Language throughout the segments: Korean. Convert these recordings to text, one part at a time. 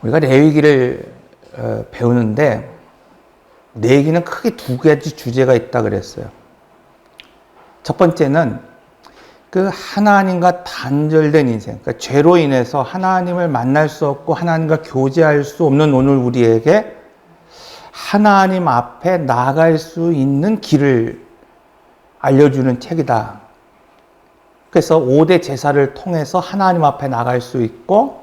우리가 레위기를 배우는데 레위기는 크게 두 가지 주제가 있다 그랬어요. 첫 번째는 그 하나님과 단절된 인생, 그러니까 죄로 인해서 하나님을 만날 수 없고 하나님과 교제할 수 없는 오늘 우리에게 하나님 앞에 나아갈 수 있는 길을 알려주는 책이다. 그래서 5대 제사를 통해서 하나님 앞에 나갈 수 있고,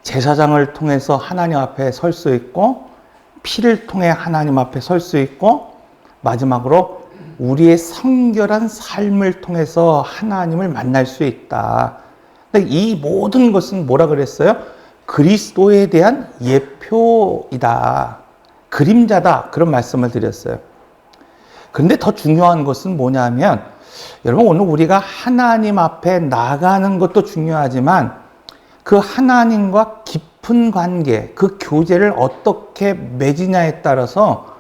제사장을 통해서 하나님 앞에 설 수 있고, 피를 통해 하나님 앞에 설 수 있고, 마지막으로 우리의 성결한 삶을 통해서 하나님을 만날 수 있다. 근데 이 모든 것은 뭐라 그랬어요? 그리스도에 대한 예표이다. 그림자다. 그런 말씀을 드렸어요. 그런데 더 중요한 것은 뭐냐면, 여러분 오늘 우리가 하나님 앞에 나가는 것도 중요하지만 그 하나님과 깊은 관계, 그 교제를 어떻게 맺으냐에 따라서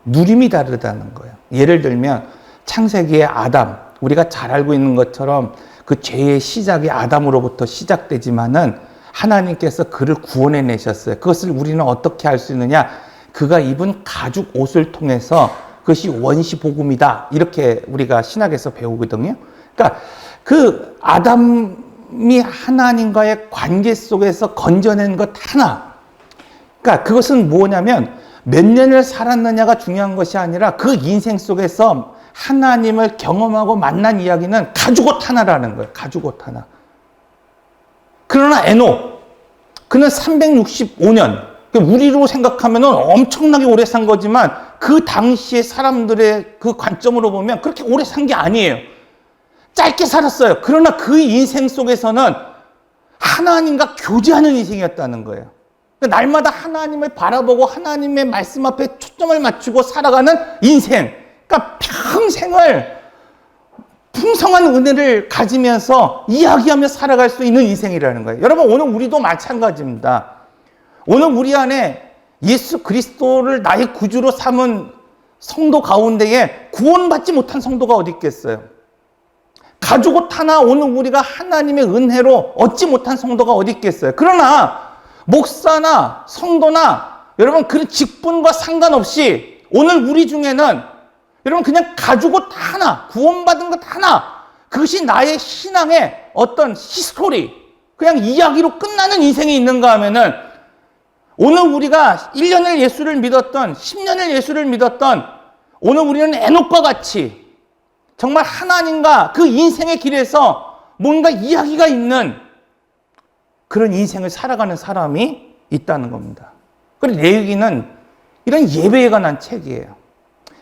누림이 다르다는 거예요. 예를 들면 창세기의 아담, 우리가 잘 알고 있는 것처럼 그 죄의 시작이 아담으로부터 시작되지만은 하나님께서 그를 구원해내셨어요. 그것을 우리는 어떻게 알 수 있느냐? 그가 입은 가죽 옷을 통해서 그것이 원시복음이다. 이렇게 우리가 신학에서 배우거든요. 그러니까 그 아담이 하나님과의 관계 속에서 건져낸 것 하나. 그러니까 그것은 뭐냐면 몇 년을 살았느냐가 중요한 것이 아니라 그 인생 속에서 하나님을 경험하고 만난 이야기는 가죽 옷 하나라는 거예요. 가죽 옷 하나. 그러나 에녹, 그는 365년, 우리로 생각하면 엄청나게 오래 산 거지만 그 당시의 사람들의 그 관점으로 보면 그렇게 오래 산 게 아니에요. 짧게 살았어요. 그러나 그 인생 속에서는 하나님과 교제하는 인생이었다는 거예요. 날마다 하나님을 바라보고 하나님의 말씀 앞에 초점을 맞추고 살아가는 인생. 그러니까 평생을 풍성한 은혜를 가지면서 이야기하며 살아갈 수 있는 인생이라는 거예요. 여러분 오늘 우리도 마찬가지입니다. 오늘 우리 안에 예수 그리스도를 나의 구주로 삼은 성도 가운데에 구원받지 못한 성도가 어디 있겠어요? 가죽 옷 하나 오늘 우리가 하나님의 은혜로 얻지 못한 성도가 어디 있겠어요? 그러나 목사나 성도나 여러분 그런 직분과 상관없이 오늘 우리 중에는 여러분 그냥 가죽 옷 하나, 구원받은 것 하나, 그것이 나의 신앙의 어떤 히스토리, 그냥 이야기로 끝나는 인생이 있는가 하면은 오늘 우리가 1년을 예수를 믿었던, 10년을 예수를 믿었던 오늘 우리는 에녹과 같이 정말 하나님과 그 인생의 길에서 뭔가 이야기가 있는 그런 인생을 살아가는 사람이 있다는 겁니다. 그리고 레위기는 이런 예배에 관한 책이에요.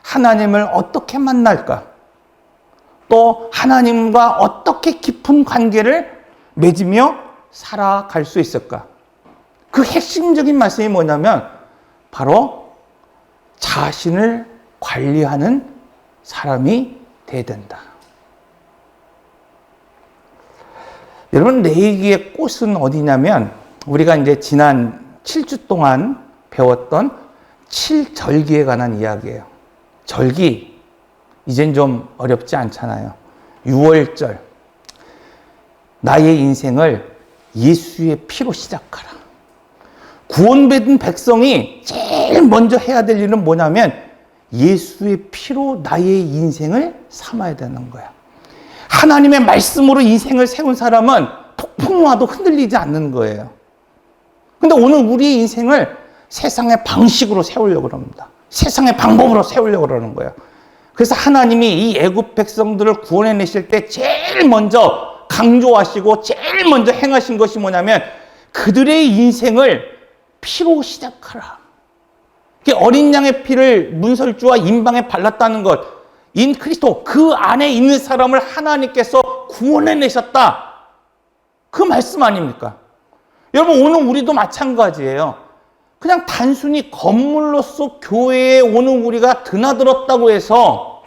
하나님을 어떻게 만날까? 또 하나님과 어떻게 깊은 관계를 맺으며 살아갈 수 있을까? 그 핵심적인 말씀이 뭐냐면 바로 자신을 관리하는 사람이 돼야 된다. 여러분 레위기의 꽃은 어디냐면 우리가 이제 지난 7주 동안 배웠던 7절기에 관한 이야기예요. 절기 이젠 좀 어렵지 않잖아요. 6월절 나의 인생을 예수의 피로 시작하라. 구원받은 백성이 제일 먼저 해야 될 일은 뭐냐면 예수의 피로 나의 인생을 삼아야 되는 거야. 하나님의 말씀으로 인생을 세운 사람은 폭풍 와도 흔들리지 않는 거예요. 근데 오늘 우리의 인생을 세상의 방식으로 세우려고 합니다. 세상의 방법으로 세우려고 그러는 거예요. 그래서 하나님이 이 애굽 백성들을 구원해내실 때 제일 먼저 강조하시고 제일 먼저 행하신 것이 뭐냐면 그들의 인생을 피로 시작하라. 어린 양의 피를 문설주와 임방에 발랐다는 것, 인 그리스도 그 안에 있는 사람을 하나님께서 구원해내셨다. 그 말씀 아닙니까? 여러분 오늘 우리도 마찬가지예요. 그냥 단순히 건물로서 교회에 오는 우리가 드나들었다고 해서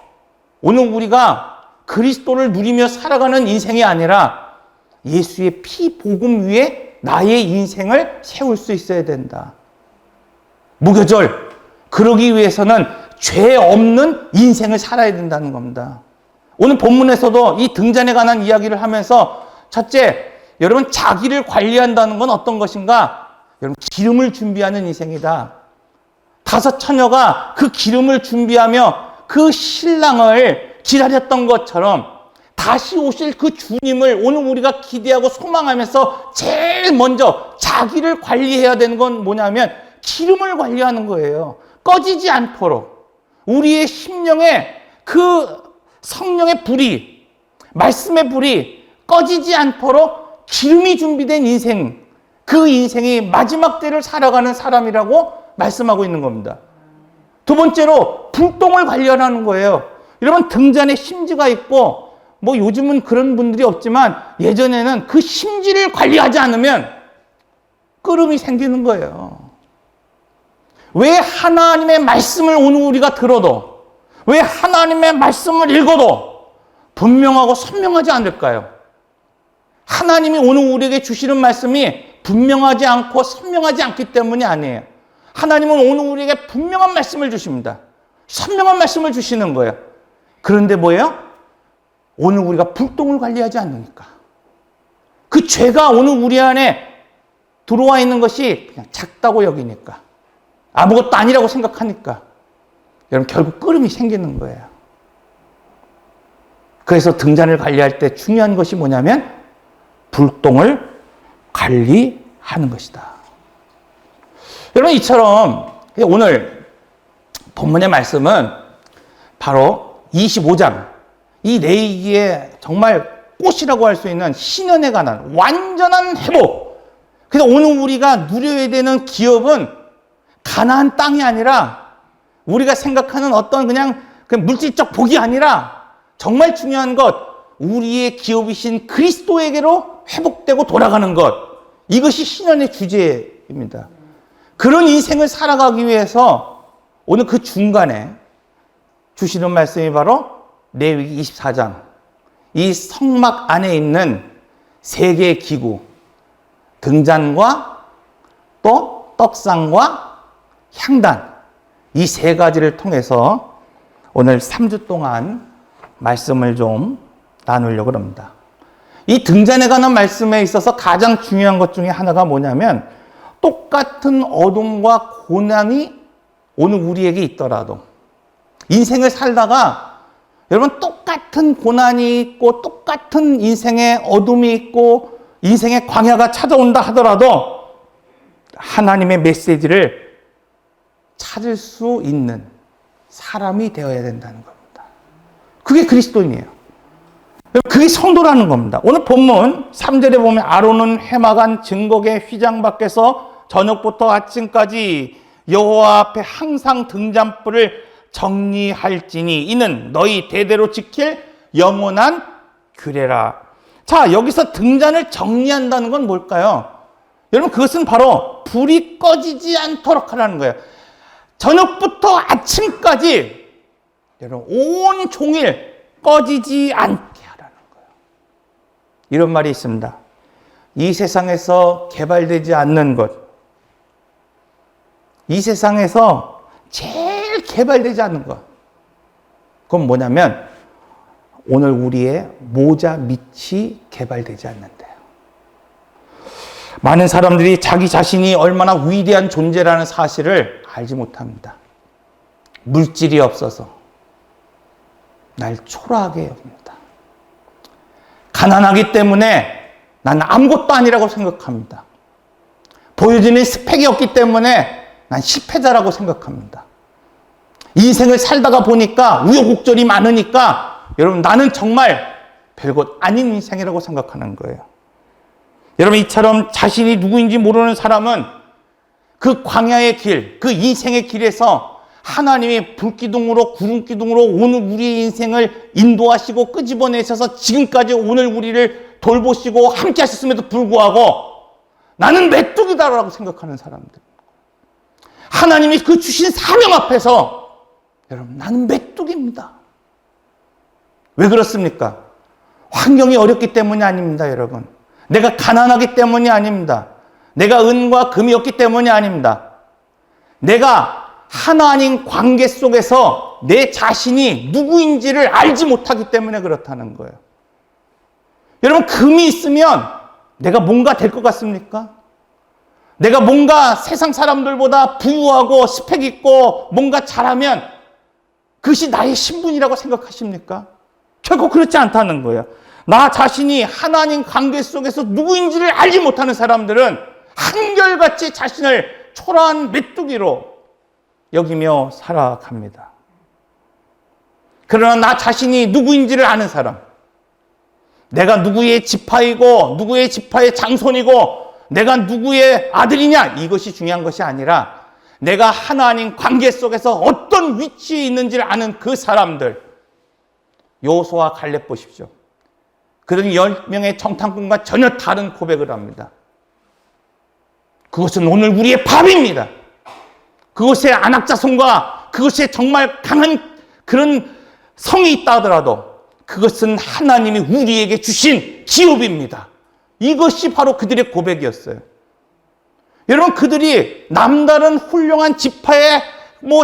오늘 우리가 그리스도를 누리며 살아가는 인생이 아니라 예수의 피 복음 위에 나의 인생을 세울 수 있어야 된다. 무교절, 그러기 위해서는 죄 없는 인생을 살아야 된다는 겁니다. 오늘 본문에서도 이 등잔에 관한 이야기를 하면서 첫째, 여러분 자기를 관리한다는 건 어떤 것인가? 여러분, 기름을 준비하는 인생이다. 5 처녀가 그 기름을 준비하며 그 신랑을 기다렸던 것처럼 다시 오실 그 주님을 오늘 우리가 기대하고 소망하면서 제일 먼저 자기를 관리해야 되는 건 뭐냐면 기름을 관리하는 거예요. 꺼지지 않도록 우리의 심령에 그 성령의 불이, 말씀의 불이 꺼지지 않도록 기름이 준비된 인생, 그 인생이 마지막 때를 살아가는 사람이라고 말씀하고 있는 겁니다. 두 번째로 불똥을 관리하라는 거예요. 여러분, 등잔에 심지가 있고 뭐 요즘은 그런 분들이 없지만 예전에는 그 심지를 관리하지 않으면 끓음이 생기는 거예요. 왜 하나님의 말씀을 오늘 우리가 들어도, 왜 하나님의 말씀을 읽어도 분명하고 선명하지 않을까요? 하나님이 오늘 우리에게 주시는 말씀이 분명하지 않고 선명하지 않기 때문이 아니에요. 하나님은 오늘 우리에게 분명한 말씀을 주십니다. 선명한 말씀을 주시는 거예요. 그런데 뭐예요? 오늘 우리가 불똥을 관리하지 않으니까. 그 죄가 오늘 우리 안에 들어와 있는 것이 그냥 작다고 여기니까. 아무것도 아니라고 생각하니까. 여러분, 결국 끓음이 생기는 거예요. 그래서 등잔을 관리할 때 중요한 것이 뭐냐면 불똥을 관리하는 것이다. 여러분, 이처럼 오늘 본문의 말씀은 바로 25장, 이 레위기의 정말 꽃이라고 할 수 있는 신년에 관한 완전한 회복. 그래서 오늘 우리가 누려야 되는 기업은 가나안 땅이 아니라 우리가 생각하는 어떤 그냥 물질적 복이 아니라 정말 중요한 것, 우리의 기업이신 그리스도에게로 회복되고 돌아가는 것. 이것이 신년의 주제입니다. 그런 인생을 살아가기 위해서 오늘 그 중간에 주시는 말씀이 바로 레위기 24장. 이 성막 안에 있는 3개의 기구, 등잔과 또 떡상과 향단, 이 3가지를 통해서 오늘 3주 동안 말씀을 좀 나누려고 합니다. 이 등잔에 관한 말씀에 있어서 가장 중요한 것 중에 하나가 뭐냐면 똑같은 어둠과 고난이 오늘 우리에게 있더라도 인생을 살다가 여러분 똑같은 고난이 있고 똑같은 인생의 어둠이 있고 인생의 광야가 찾아온다 하더라도 하나님의 메시지를 찾을 수 있는 사람이 되어야 된다는 겁니다. 그게 그리스도인이에요. 그게 성도라는 겁니다. 오늘 본문 3절에 보면 아론은 회막안 증거계 휘장 밖에서 저녁부터 아침까지 여호와 앞에 항상 등잔불을 정리할지니 이는 너희 대대로 지킬 영원한 규례라. 자, 여기서 등잔을 정리한다는 건 뭘까요? 여러분, 그것은 바로 불이 꺼지지 않도록 하라는 거예요. 저녁부터 아침까지 여러분 온 종일 꺼지지 않게 하라는 거예요. 이런 말이 있습니다. 이 세상에서 개발되지 않는 것, 이 세상에서 제일 개발되지 않는 것, 그건 뭐냐면 오늘 우리의 모자 밑이 개발되지 않는데요. 많은 사람들이 자기 자신이 얼마나 위대한 존재라는 사실을 알지 못합니다. 물질이 없어서 날 초라하게 여깁니다. 가난하기 때문에 난 아무것도 아니라고 생각합니다. 보여지는 스펙이 없기 때문에 난 실패자라고 생각합니다. 인생을 살다가 보니까 우여곡절이 많으니까 여러분 나는 정말 별것 아닌 인생이라고 생각하는 거예요. 여러분, 이처럼 자신이 누구인지 모르는 사람은 그 광야의 길, 그 인생의 길에서 하나님이 불기둥으로 구름기둥으로 오늘 우리의 인생을 인도하시고 끄집어내셔서 지금까지 오늘 우리를 돌보시고 함께 하셨음에도 불구하고 나는 메뚜기다라고 생각하는 사람들. 하나님이 그 주신 사명 앞에서 여러분 나는 메뚜기입니다. 왜 그렇습니까? 환경이 어렵기 때문이 아닙니다, 여러분. 내가 가난하기 때문이 아닙니다. 내가 은과 금이 없기 때문이 아닙니다. 내가 하나님 관계 속에서 내 자신이 누구인지를 알지 못하기 때문에 그렇다는 거예요. 여러분, 금이 있으면 내가 뭔가 될 것 같습니까? 내가 뭔가 세상 사람들보다 부유하고 스펙 있고 뭔가 잘하면 그것이 나의 신분이라고 생각하십니까? 결코 그렇지 않다는 거예요. 나 자신이 하나님 관계 속에서 누구인지를 알지 못하는 사람들은 한결같이 자신을 초라한 메뚜기로 여기며 살아갑니다. 그러나 나 자신이 누구인지를 아는 사람, 내가 누구의 지파이고 누구의 지파의 장손이고 내가 누구의 아들이냐, 이것이 중요한 것이 아니라 내가 하나님 관계 속에서 어떤 위치에 있는지를 아는 그 사람들, 여호수아와 갈렙 보십시오. 그들은 10명의 정탐꾼과 전혀 다른 고백을 합니다. 그것은 오늘 우리의 밥입니다. 그것에 안악자손과 그것에 정말 강한 그런 성이 있다 하더라도 그것은 하나님이 우리에게 주신 기업입니다. 이것이 바로 그들의 고백이었어요. 여러분, 그들이 남다른 훌륭한 지파의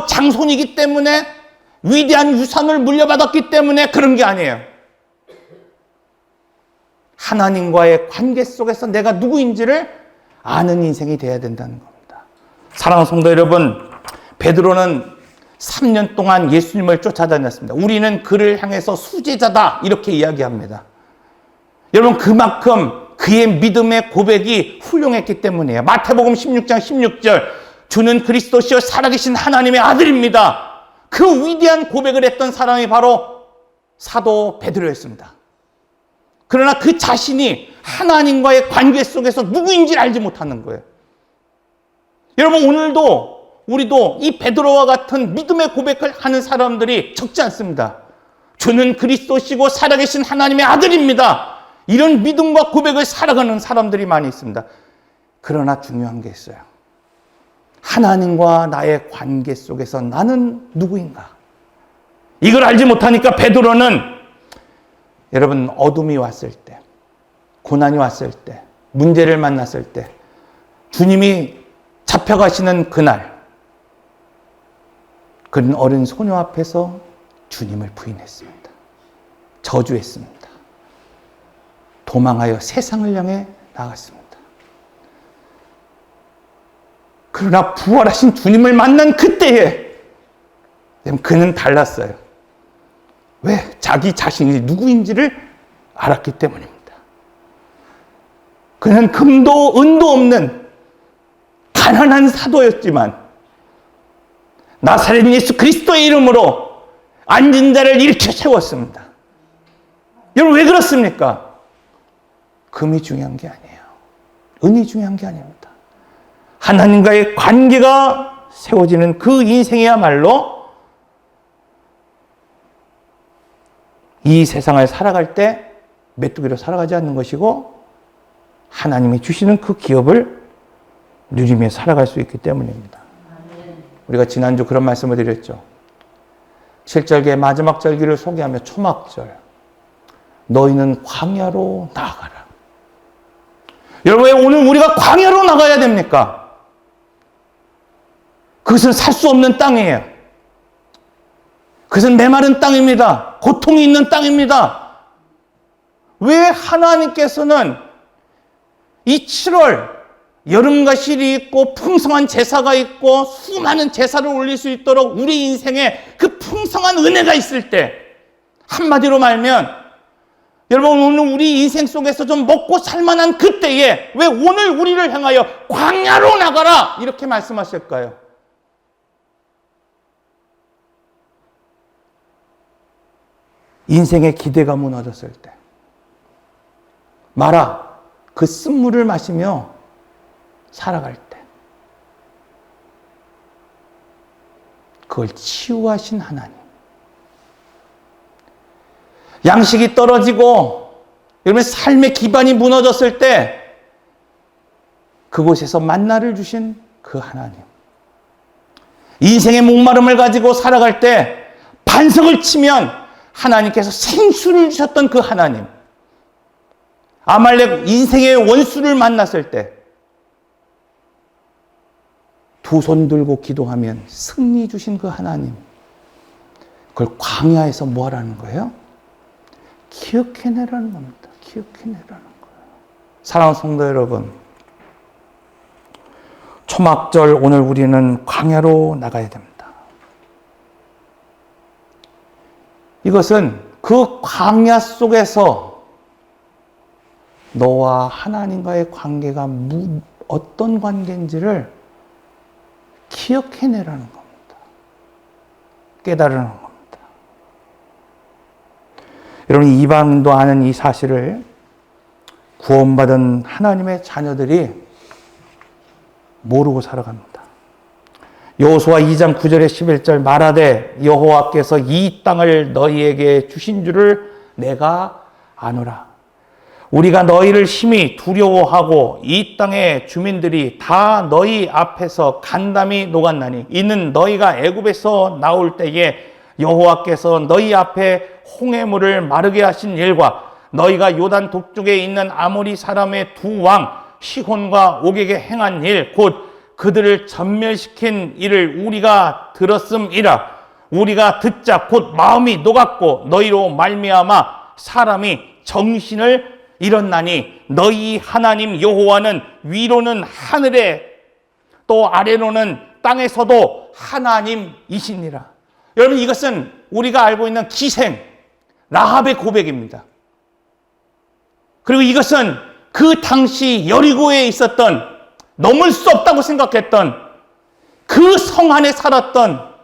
장손이기 때문에 위대한 유산을 물려받았기 때문에 그런 게 아니에요. 하나님과의 관계 속에서 내가 누구인지를 아는 인생이 되어야 된다는 겁니다. 사랑하는 성도 여러분, 베드로는 3년 동안 예수님을 쫓아다녔습니다. 우리는 그를 향해서 수제자다 이렇게 이야기합니다. 여러분, 그만큼 그의 믿음의 고백이 훌륭했기 때문이에요. 마태복음 16장 16절, 주는 그리스도시요 살아계신 하나님의 아들입니다. 그 위대한 고백을 했던 사람이 바로 사도 베드로였습니다. 그러나 그 자신이 하나님과의 관계 속에서 누구인지를 알지 못하는 거예요. 여러분, 오늘도 우리도 이 베드로와 같은 믿음의 고백을 하는 사람들이 적지 않습니다. 주는 그리스도시고 살아계신 하나님의 아들입니다. 이런 믿음과 고백을 살아가는 사람들이 많이 있습니다. 그러나 중요한 게 있어요. 하나님과 나의 관계 속에서 나는 누구인가? 이걸 알지 못하니까 베드로는, 여러분, 어둠이 왔을 때, 고난이 왔을 때, 문제를 만났을 때, 주님이 잡혀가시는 그날, 그는 어린 소녀 앞에서 주님을 부인했습니다. 저주했습니다. 도망하여 세상을 향해 나갔습니다. 그러나 부활하신 주님을 만난 그때에 그는 달랐어요. 왜? 자기 자신이 누구인지를 알았기 때문입니다. 그는 금도 은도 없는 가난한 사도였지만 나사렛 예수 그리스도의 이름으로 앉은 자를 일으켜 세웠습니다. 여러분, 왜 그렇습니까? 금이 중요한 게 아니에요. 은이 중요한 게 아닙니다. 하나님과의 관계가 세워지는 그 인생이야말로 이 세상을 살아갈 때 메뚜기로 살아가지 않는 것이고 하나님이 주시는 그 기업을 누리며 살아갈 수 있기 때문입니다. 우리가 지난주 그런 말씀을 드렸죠. 7절기의 마지막 절기를 소개하며 초막절, 너희는 광야로 나아가라. 여러분, 왜 오늘 우리가 광야로 나가야 됩니까? 그것은 살 수 없는 땅이에요. 그것은 메마른 땅입니다. 고통이 있는 땅입니다. 왜 하나님께서는 이 7월 여름과 실이 있고 풍성한 제사가 있고 수많은 제사를 올릴 수 있도록 우리 인생에 그 풍성한 은혜가 있을 때, 한마디로 말하면 여러분, 오늘 우리 인생 속에서 좀 먹고 살만한 그때에 왜 오늘 우리를 향하여 광야로 나가라 이렇게 말씀하실까요? 인생의 기대가 무너졌을 때 마라, 그 쓴물을 마시며 살아갈 때 그걸 치유하신 하나님, 양식이 떨어지고 여러분 삶의 기반이 무너졌을 때 그곳에서 만나를 주신 그 하나님, 인생의 목마름을 가지고 살아갈 때 반석을 치면 하나님께서 생수를 주셨던 그 하나님, 아말렉 인생의 원수를 만났을 때 두 손 들고 기도하면 승리 주신 그 하나님, 그걸 광야에서 뭐 하라는 거예요? 기억해내라는 겁니다. 기억해내라는 거예요. 사랑하는 성도 여러분, 초막절 오늘 우리는 광야로 나가야 됩니다. 이것은 그 광야 속에서 너와 하나님과의 관계가 어떤 관계인지를 기억해내라는 겁니다. 깨달으라는 겁니다. 여러분, 이방도 아는 이 사실을 구원받은 하나님의 자녀들이 모르고 살아갑니다. 여호수아 2장 9절에 11절 말하되 여호와께서 이 땅을 너희에게 주신 줄을 내가 아노라. 우리가 너희를 심히 두려워하고 이 땅의 주민들이 다 너희 앞에서 간담이 녹았나니 이는 너희가 애굽에서 나올 때에 여호와께서 너희 앞에 홍해물을 마르게 하신 일과 너희가 요단 동쪽에 있는 아모리 사람의 두 왕 시혼과 옥에게 행한 일 곧 그들을 전멸시킨 일을 우리가 들었음이라. 우리가 듣자 곧 마음이 녹았고 너희로 말미암아 사람이 정신을 잃었나니 너희 하나님 여호와는 위로는 하늘에 또 아래로는 땅에서도 하나님이시니라. 여러분, 이것은 우리가 알고 있는 기생 라합의 고백입니다. 그리고 이것은 그 당시 여리고에 있었던 넘을 수 없다고 생각했던 그 성 안에 살았던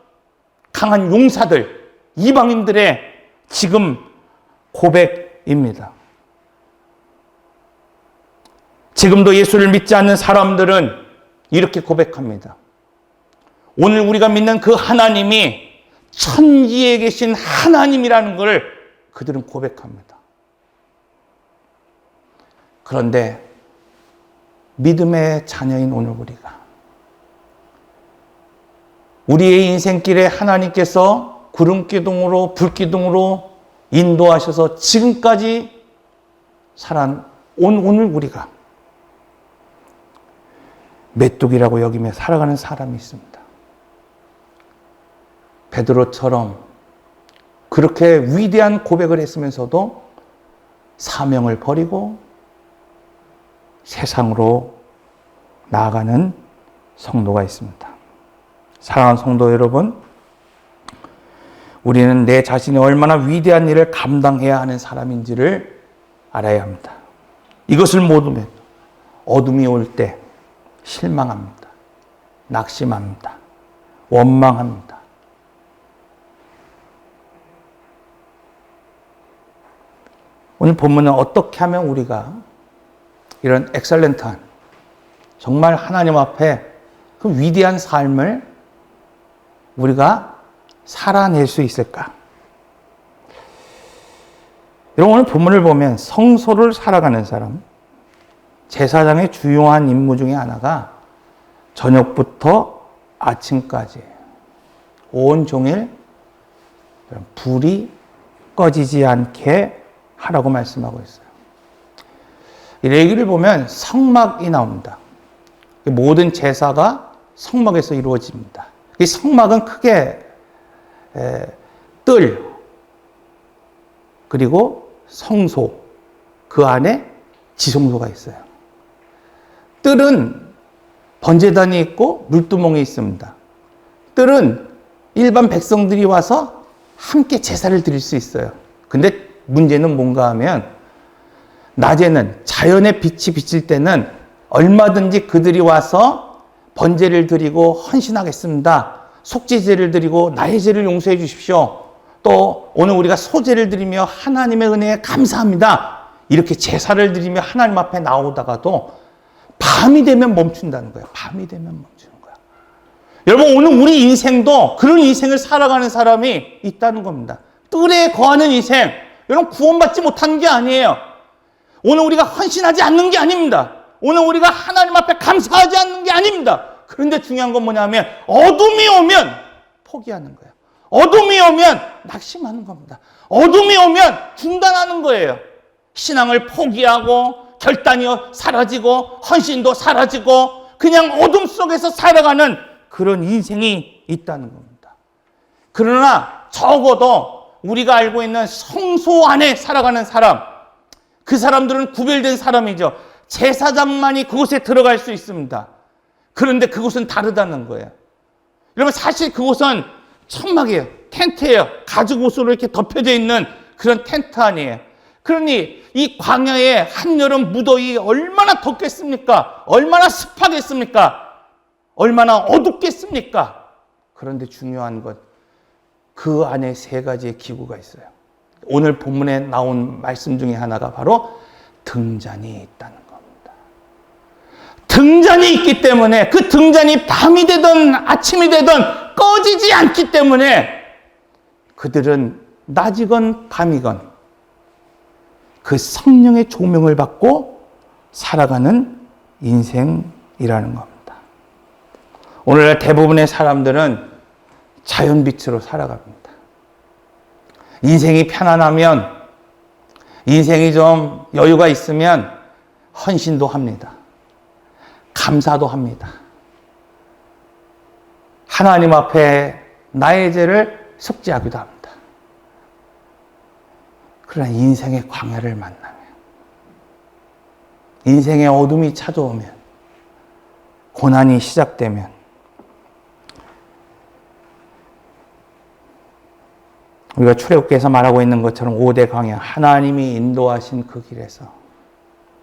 강한 용사들, 이방인들의 지금 고백입니다. 지금도 예수를 믿지 않는 사람들은 이렇게 고백합니다. 오늘 우리가 믿는 그 하나님이 천지에 계신 하나님이라는 것을 그들은 고백합니다. 그런데 믿음의 자녀인 오늘 우리의 인생길에 하나님께서 구름기둥으로 불기둥으로 인도하셔서 지금까지 살아온 오늘 우리가 메뚜기라고 여기며 살아가는 사람이 있습니다. 베드로처럼 그렇게 위대한 고백을 했으면서도 사명을 버리고 세상으로 나아가는 성도가 있습니다. 사랑하는 성도 여러분, 우리는 내 자신이 얼마나 위대한 일을 감당해야 하는 사람인지를 알아야 합니다. 이것을 모르면 어둠이 올 때 실망합니다. 낙심합니다. 원망합니다. 오늘 본문은 어떻게 하면 우리가 이런 엑셀런트한 정말 하나님 앞에 그 위대한 삶을 우리가 살아낼 수 있을까? 여러분, 오늘 본문을 보면 성소를 살아가는 사람, 제사장의 주요한 임무 중에 하나가 저녁부터 아침까지 온종일 불이 꺼지지 않게 하라고 말씀하고 있어요. 이 레위기를 보면 성막이 나옵니다. 모든 제사가 성막에서 이루어집니다. 이 성막은 크게 뜰, 그리고 성소, 그 안에 지성소가 있어요. 뜰은 번제단이 있고 물두멍이 있습니다. 뜰은 일반 백성들이 와서 함께 제사를 드릴 수 있어요. 근데 문제는 뭔가 하면 낮에는 자연의 빛이 비칠 때는 얼마든지 그들이 와서 번제를 드리고 헌신하겠습니다. 속죄제를 드리고 나의 죄를 용서해 주십시오. 또 오늘 우리가 소제를 드리며 하나님의 은혜에 감사합니다. 이렇게 제사를 드리며 하나님 앞에 나오다가도 밤이 되면 멈춘다는 거예요. 밤이 되면 멈추는 거야. 여러분, 오늘 우리 인생도 그런 인생을 살아가는 사람이 있다는 겁니다. 뜰에 거하는 인생. 여러분, 구원받지 못하는 게 아니에요. 오늘 우리가 헌신하지 않는 게 아닙니다. 오늘 우리가 하나님 앞에 감사하지 않는 게 아닙니다. 그런데 중요한 건 뭐냐면 어둠이 오면 포기하는 거예요. 어둠이 오면 낙심하는 겁니다. 어둠이 오면 중단하는 거예요. 신앙을 포기하고 결단이 사라지고 헌신도 사라지고 그냥 어둠 속에서 살아가는 그런 인생이 있다는 겁니다. 그러나 적어도 우리가 알고 있는 성소 안에 살아가는 사람, 그 사람들은 구별된 사람이죠. 제사장만이 그곳에 들어갈 수 있습니다. 그런데 그곳은 다르다는 거예요. 여러분, 사실 그곳은 천막이에요. 텐트예요. 가죽 옷으로 이렇게 덮여져 있는 그런 텐트 아니에요. 그러니 이 광야의 한여름 무더위 얼마나 덥겠습니까? 얼마나 습하겠습니까? 얼마나 어둡겠습니까? 그런데 중요한 것, 그 안에 세 가지의 기구가 있어요. 오늘 본문에 나온 말씀 중에 하나가 바로 등잔이 있다는 겁니다. 등잔이 있기 때문에 그 등잔이 밤이 되든 아침이 되든 꺼지지 않기 때문에 그들은 낮이건 밤이건 그 성령의 조명을 받고 살아가는 인생이라는 겁니다. 오늘날 대부분의 사람들은 자연빛으로 살아갑니다. 인생이 편안하면, 인생이 좀 여유가 있으면 헌신도 합니다. 감사도 합니다. 하나님 앞에 나의 죄를 속죄하기도 합니다. 그러나 인생의 광야를 만나면, 인생의 어둠이 찾아오면, 고난이 시작되면 우리가 출애굽기에서 말하고 있는 것처럼 5대 광야, 하나님이 인도하신 그 길에서,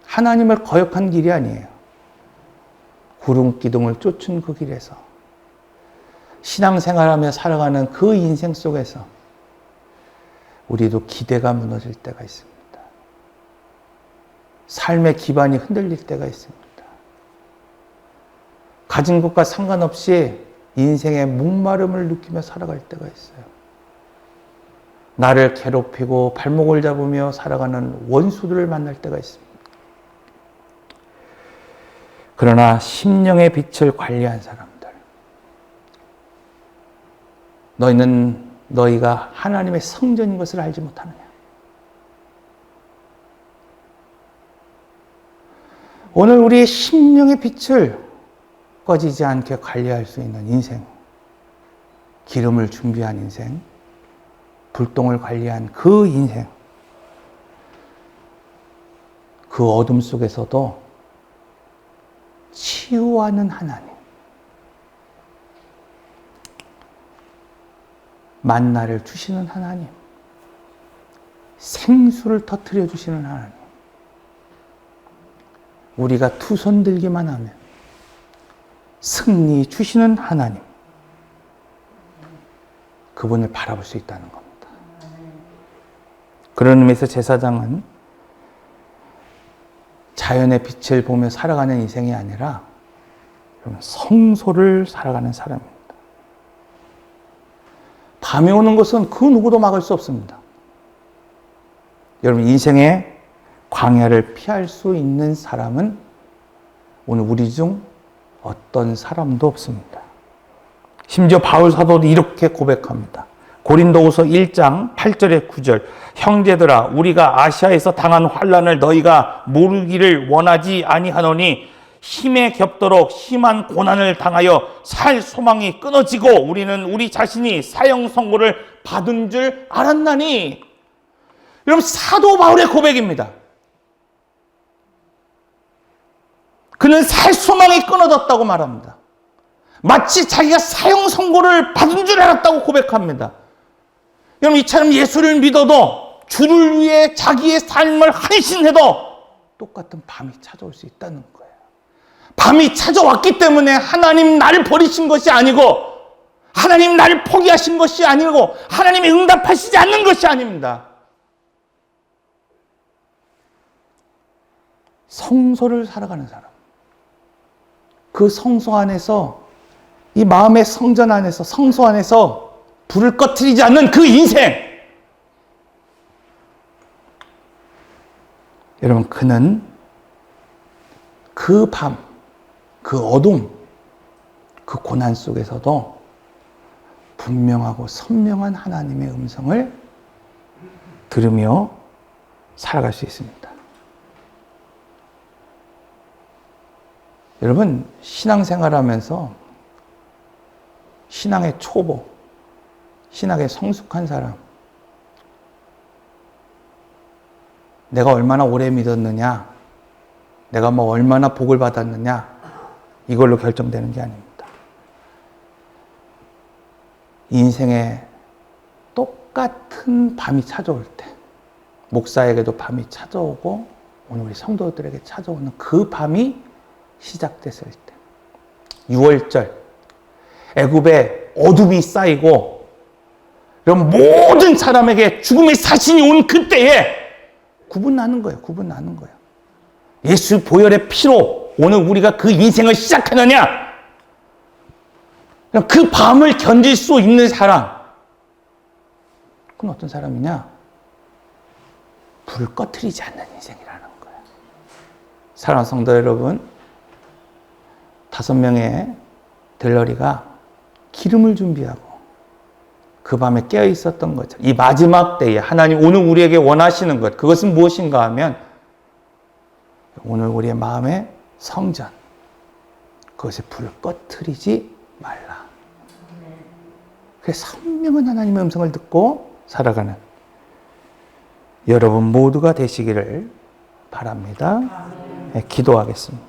하나님을 거역한 길이 아니에요. 구름 기둥을 쫓은 그 길에서 신앙생활하며 살아가는 그 인생 속에서 우리도 기대가 무너질 때가 있습니다. 삶의 기반이 흔들릴 때가 있습니다. 가진 것과 상관없이 인생의 목마름을 느끼며 살아갈 때가 있어요. 나를 괴롭히고 발목을 잡으며 살아가는 원수들을 만날 때가 있습니다. 그러나 심령의 빛을 관리한 사람들, 너희가 하나님의 성전인 것을 알지 못하느냐? 오늘 우리의 심령의 빛을 꺼지지 않게 관리할 수 있는 인생, 기름을 준비한 인생, 불똥을 관리한 그 인생, 그 어둠 속에서도 치유하는 하나님, 만나를 주시는 하나님, 생수를 터뜨려 주시는 하나님, 우리가 두 손 들기만 하면 승리 주시는 하나님, 그분을 바라볼 수 있다는 겁니다. 그런 의미에서 제사장은 자연의 빛을 보며 살아가는 인생이 아니라 성소를 살아가는 사람입니다. 밤이 오는 것은 그 누구도 막을 수 없습니다. 여러분, 인생의 광야를 피할 수 있는 사람은 오늘 우리 중 어떤 사람도 없습니다. 심지어 바울 사도도 이렇게 고백합니다. 고린도후서 1장 8절에 9절, 형제들아, 우리가 아시아에서 당한 환난을 너희가 모르기를 원하지 아니하노니 힘에 겹도록 심한 고난을 당하여 살 소망이 끊어지고 우리는 우리 자신이 사형 선고를 받은 줄 알았나니. 여러분, 사도 바울의 고백입니다. 그는 살 소망이 끊어졌다고 말합니다. 마치 자기가 사형 선고를 받은 줄 알았다고 고백합니다. 여러분, 이처럼 예수를 믿어도 주를 위해 자기의 삶을 헌신해도 똑같은 밤이 찾아올 수 있다는 거예요. 밤이 찾아왔기 때문에 하나님 나를 버리신 것이 아니고, 하나님 나를 포기하신 것이 아니고, 하나님이 응답하시지 않는 것이 아닙니다. 성소를 살아가는 사람, 그 성소 안에서, 이 마음의 성전 안에서, 성소 안에서 불을 꺼트리지 않는 그 인생, 여러분, 그는 그 밤, 그 어둠, 그 고난 속에서도 분명하고 선명한 하나님의 음성을 들으며 살아갈 수 있습니다. 여러분, 신앙생활하면서 신앙의 초보, 신앙에 성숙한 사람, 내가 얼마나 오래 믿었느냐, 내가 얼마나 복을 받았느냐, 이걸로 결정되는 게 아닙니다. 인생에 똑같은 밤이 찾아올 때, 목사에게도 밤이 찾아오고 오늘 우리 성도들에게 찾아오는 그 밤이 시작됐을 때, 6월절 애굽에 어둠이 쌓이고 그럼 모든 사람에게 죽음의 사신이 온 그때에 구분나는 거예요. 구분나는 거예요. 예수 보혈의 피로 오늘 우리가 그 인생을 시작하느냐, 그 밤을 견딜 수 있는 사람, 그건 어떤 사람이냐? 불을 꺼트리지 않는 인생이라는 거예요. 사랑하는 성도 여러분, 5명의 들러리가 기름을 준비하고 그 밤에 깨어 있었던 거죠. 이 마지막 때에 하나님 오늘 우리에게 원하시는 것, 그것은 무엇인가 하면 오늘 우리의 마음의 성전, 그것에 불을 꺼트리지 말라. 그래서 선명한 하나님의 음성을 듣고 살아가는 여러분 모두가 되시기를 바랍니다. 네, 기도하겠습니다.